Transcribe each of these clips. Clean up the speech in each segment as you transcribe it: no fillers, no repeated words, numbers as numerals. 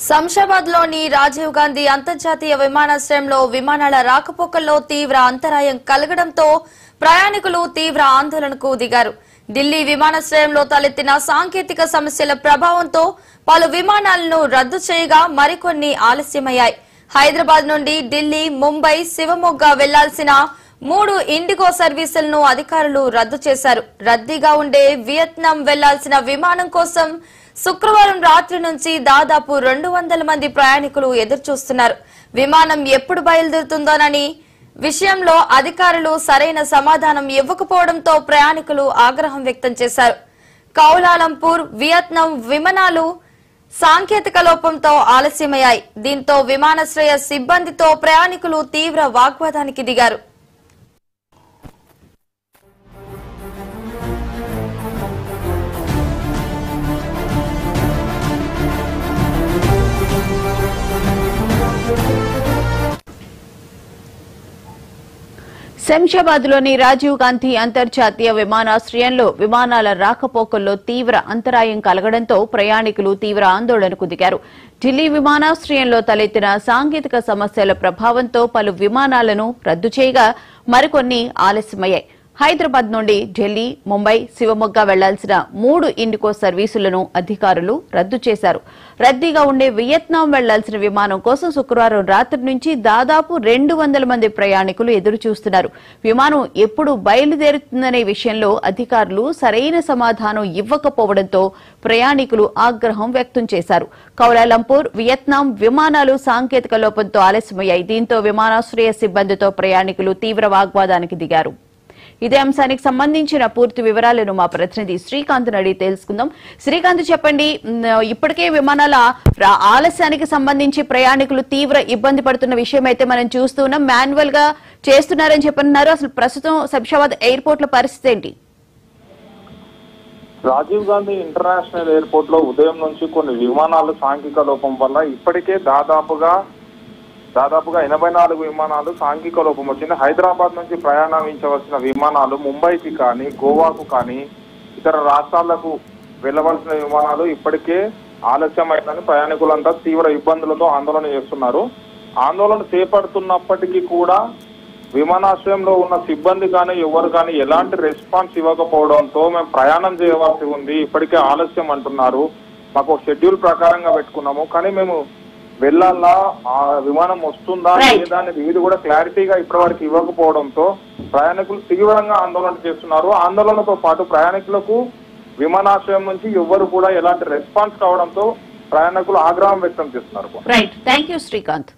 శంషాబాద్లోని రాజీవ్ గాంధీ అంతర్జాతీయ విమానాశ్రయంలో విమానాల రాకపోకల్లో తీవ్ర అంతరాయం కలగడంతో ప్రయాణికులు తీవ్ర ఆందోళనకు దిగారు. ఢిల్లీ విమానాశ్రయంలో తలెత్తిన సాంకేతిక సమస్యల ప్రభావంతో పలు విమానాలను రద్దు చేయగా మరికొన్ని ఆలస్యమయ్యాయి. హైదరాబాద్ నుండి ఢిల్లీ, ముంబై, శివమొగ్గ వెళ్లాల్సిన 3 ఇండిగో సర్వీసులను అధికారులు రద్దు చేశారు. రద్దీగా ఉండే వియత్నాం వెళ్లాల్సిన విమానం కోసం శుక్రవారం రాత్రి నుంచి దాదాపు 200 మంది ప్రయాణికులు ఎదురుచూస్తున్నారు. విమానం ఎప్పుడు బయలుదేరుతుందోనని విషయంలో అధికారులు సరైన సమాధానం ఇవ్వకపోవడంతో ప్రయాణికులు ఆగ్రహం వ్యక్తం చేశారు. కౌలాలంపూర్, వియత్నాం విమానాలు సాంకేతిక లోపంతో ఆలస్యమయ్యాయి. దీంతో విమానాశ్రయ సిబ్బందితో ప్రయాణికులు తీవ్ర వాగ్వాదానికి దిగారు. శంషాబాద్లోని రాజీవ్ గాంధీ అంతర్జాతీయ విమానాశ్రయంలో విమానాల రాకపోకల్లో తీవ్ర అంతరాయం కలగడంతో ప్రయాణికులు తీవ్ర ఆందోళనకు దిగారు. ఢిల్లీ విమానాశ్రయంలో తలెత్తిన సాంకేతిక సమస్యల ప్రభావంతో పలు విమానాలను రద్దు చేయగా మరికొన్ని ఆలస్యమయ్యాయి. హైదరాబాద్ నుండి ఢిల్లీ, ముంబై, శివమొగ్గ వెళ్లాల్సిన 3 ఇండిగో సర్వీసులను అధికారులు రద్దు చేశారు. రద్దీగా ఉండే వియత్నాం వెళ్లాల్సిన విమానం కోసం శుక్రవారం రాత్రి నుంచి దాదాపు 200 మంది ప్రయాణికులు ఎదురుచూస్తున్నారు. విమానం ఎప్పుడు బయలుదేరుతుందనే విషయంలో అధికారులు సరైన సమాధానం ఇవ్వకపోవడంతో ప్రయాణికులు ఆగ్రహం వ్యక్తం చేశారు. కౌలాలంపూర్, వియత్నాం విమానాలు సాంకేతిక లోపంతో ఆలస్యమయ్యాయి. దీంతో విమానాశ్రయ సిబ్బందితో ప్రయాణికులు తీవ్ర వాగ్వాదానికి దిగారు. ఇదే అంశానికి సంబంధించిన పూర్తి వివరాలను మా ప్రతినిధి శ్రీకాంత్ అడిగి తెలుసుకుందాం. శ్రీకాంత్, చెప్పండి, ఇప్పటికే విమానాల ఆలస్యానికి సంబంధించి ప్రయాణికులు తీవ్ర ఇబ్బంది పడుతున్న విషయం అయితే మనం చూస్తున్నాం. మాన్యువల్ గా చేస్తున్నారని చెప్పన్నారు. అసలు ప్రస్తుతం శంషాబాద్ ఎయిర్పోర్ట్ లో పరిస్థితి ఏంటి? రాజీవ్ గాంధీ ఇంటర్నేషనల్ ఎయిర్పోర్ట్ లో ఉదయం నుంచి కొన్ని విమానాలు సాంఘిక లోపం వల్ల ఇప్పటికే దాదాపుగా 84 విమానాలు సాంఘిక లోపం వచ్చింది. హైదరాబాద్ నుంచి ప్రయాణించవలసిన విమానాలు ముంబైకి కానీ, గోవాకు కానీ, ఇతర రాష్ట్రాలకు వెళ్లవలసిన విమానాలు ఇప్పటికే ఆలస్యమైందని ప్రయాణికులంతా తీవ్ర ఇబ్బందులతో ఆందోళన చేస్తున్నారు. ఆందోళన చేపడుతున్నప్పటికీ కూడా విమానాశ్రయంలో ఉన్న సిబ్బంది కానీ ఎవరు కానీ ఎలాంటి రెస్పాన్స్ ఇవ్వకపోవడంతో మేము ప్రయాణం చేయవలసి ఉంది, ఇప్పటికే ఆలస్యం అంటున్నారు. మాకు షెడ్యూల్ ప్రకారంగా పెట్టుకున్నాము, కానీ మేము వెళ్ళాలా, ఆ విమానం వస్తుందా లేదా అనేది ఇది కూడా క్లారిటీగా ఇప్పటి వరకు ఇవ్వకపోవడంతో ప్రయాణికులు తీవ్రంగా ఆందోళన చేస్తున్నారు. ఆందోళనతో పాటు ప్రయాణికులకు విమానాశ్రయం నుంచి ఎవ్వరు కూడా ఎలాంటి రెస్పాన్స్ కావడంతో ప్రయాణికులు ఆగ్రహం వ్యక్తం చేస్తున్నారు. శ్రీకాంత్.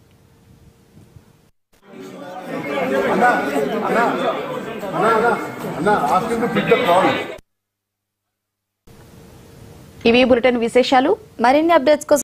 ఇవి బులెటిన్ విశేషాలు. మరిన్ని అప్డేట్స్ కోసం